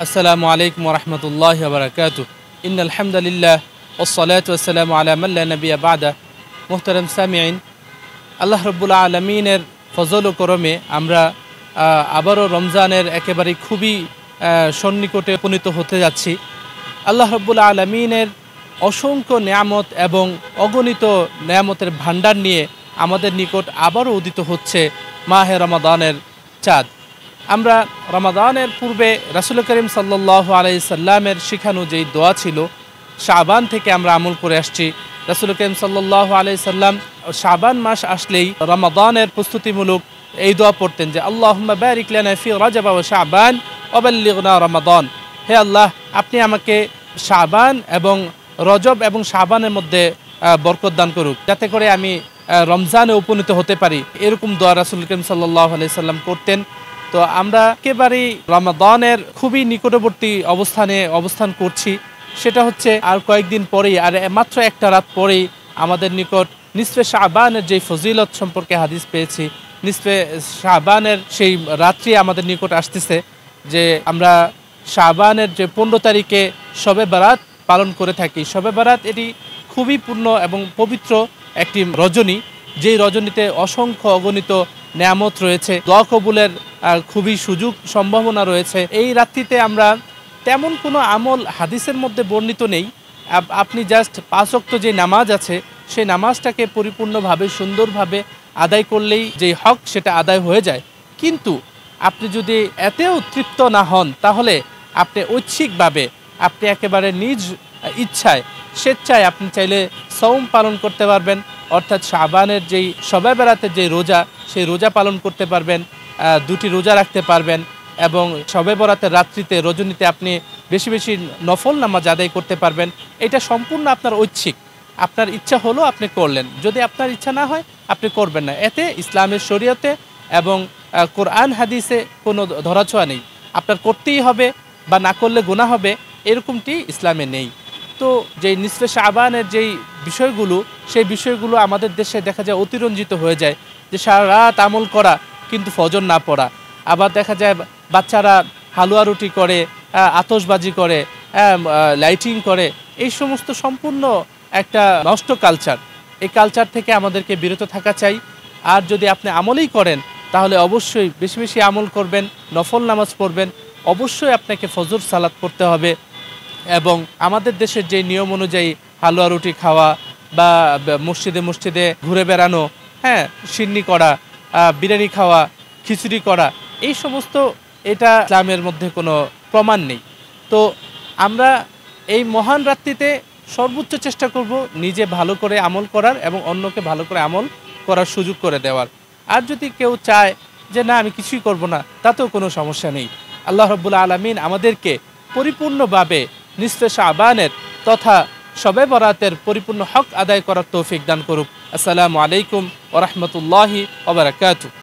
আসসালামু আলাইকুম ওরহমতুল্লাহ বারাকাতুহু। ইন্নাল হামদুলিল্লাহ ওয়াসসালাতু ওয়াসসালামু আলা মান লা নাবিয়্যা বা'দা। মুহতারাম সামিঈন, আল্লাহ রাব্বুল আলামিনের ফজল ও করমে আমরা আবারও রমজানের একেবারে খুবই সন্নিকটে উপনীত হতে যাচ্ছি। আল্লাহ রাব্বুল আলামিনের অসংখ্য নেয়ামত এবং অগণিত নেয়ামতের ভাণ্ডার নিয়ে আমাদের নিকট আবারও উদিত হচ্ছে মাহে রমাদানের চাঁদ। আমরা রমাদানের পূর্বে রাসূল করিম সাল্লাল্লাহু আলাইহি সাল্লামের শিখানো যেই দোয়া ছিল, শাবান থেকে আমরা আমল করে আসছি। রাসূল করিম সাল্লাল্লাহু আলাইহি সাল্লাম শাবান মাস আসলেই রমাদানের প্রস্তুতিমূলক এই দোয়া পড়তেন যে আল্লাহুম্মা বারিক লানা ফি রাজাব ওয়া শাবান ওয়া বাল্লিগনা রমাদান। হে আল্লাহ, আপনি আমাকে শাবান এবং রজব এবং শাবানের মধ্যে বরকত দান করুক, যাতে করে আমি রমজানে উপনীত হতে পারি। এরকম দোয়া রাসূল করিম সাল্লাল্লাহু আলাইহি সাল্লাম করতেন। তো আমরা একেবারেই রমাদানের খুবই নিকটবর্তী অবস্থান করছি। সেটা হচ্ছে আর কয়েকদিন পরেই, আর মাত্র একটা রাত পরেই আমাদের নিকট নিসফে শাবানের যেই ফজিলত সম্পর্কে হাদিস পেয়েছি, নিসফে শাবানের সেই রাত্রি আমাদের নিকট আসতেছে। যে আমরা শাবানের যে 15 তারিখে শবে বারাত পালন করে থাকি। শবে বারাত এটি খুবই পূর্ণ এবং পবিত্র একটি রজনী, যেই রজনীতে অসংখ্য অগণিত নেয়ামত রয়েছে, দোয়া কবুলের খুবই সুযোগ সম্ভাবনা রয়েছে। এই রাত্রিতে আমরা তেমন কোনো আমল হাদিসের মধ্যে বর্ণিত নেই। আপনি জাস্ট 5 ওয়াক্ত যে নামাজ আছে, সেই নামাজটাকে পরিপূর্ণভাবে সুন্দরভাবে আদায় করলেই যে হক সেটা আদায় হয়ে যায়। কিন্তু আপনি যদি এতেও তৃপ্ত না হন, তাহলে আপনি ঐচ্ছিকভাবে আপনি একেবারে নিজ ইচ্ছায় স্বেচ্ছায় আপনি চাইলে সওম পালন করতে পারবেন, অর্থাৎ শাবানের যেই শবে বরাতের যে রোজা, সেই রোজা পালন করতে পারবেন, 2টি রোজা রাখতে পারবেন এবং শবে বরাতের রাত্রিতে রজনীতে আপনি বেশি বেশি নফল নামাজ আদায় করতে পারবেন। এটা সম্পূর্ণ আপনার ঐচ্ছিক। আপনার ইচ্ছা হলো আপনি করলেন, যদি আপনার ইচ্ছা না হয় আপনি করবেন না। এতে ইসলামের শরীয়তে এবং কোরআন হাদিসে কোনো ধরাছোঁয়া নেই। আপনার করতেই হবে বা না করলে গুনাহ হবে, এরকমটি ইসলামে নেই। তো যেই নিসফে শাবানের যেই বিষয়গুলো, সেই বিষয়গুলো আমাদের দেশে দেখা যায় অতিরঞ্জিত হয়ে যায়। যে সারা রাত আমল করা কিন্তু ফজর না পড়া। আবার দেখা যায় বাচ্চারা হালুয়া রুটি করে, আতশবাজি করে, লাইটিং করে। এই সমস্ত সম্পূর্ণ একটা নষ্ট কালচার। এই কালচার থেকে আমাদেরকে বিরত থাকা চাই। আর যদি আপনি আমলই করেন, তাহলে অবশ্যই বেশি বেশি আমল করবেন, নফল নামাজ পড়বেন। অবশ্যই আপনাকে ফজর সালাত পড়তে হবে। এবং আমাদের দেশের যে নিয়ম অনুযায়ী হালুয়া রুটি খাওয়া বা মসজিদে ঘুরে বেড়ানো, সিন্নি করা, বিরিয়ানি খাওয়া, খিচুড়ি করা, এই সমস্ত এটা ইসলামের মধ্যে কোনো প্রমাণ নেই। তো আমরা এই মহান রাত্রিতে সর্বোচ্চ চেষ্টা করব নিজে ভালো করে আমল করার এবং অন্যকে ভালো করে আমল করার সুযোগ করে দেওয়ার। আর যদি কেউ চায় যে না আমি কিছুই করব না, তাতেও কোনো সমস্যা নেই। আল্লাহ রাব্বুল আলামিন আমাদেরকে পরিপূর্ণভাবে নিসফে শাবানের তথা শবে বরাতের পরিপূর্ণ হক আদায় করার তৌফিক দান করুক। আসসালামু আলাইকুম ওয়া রাহমাতুল্লাহি ওয়া বারাকাতুহু।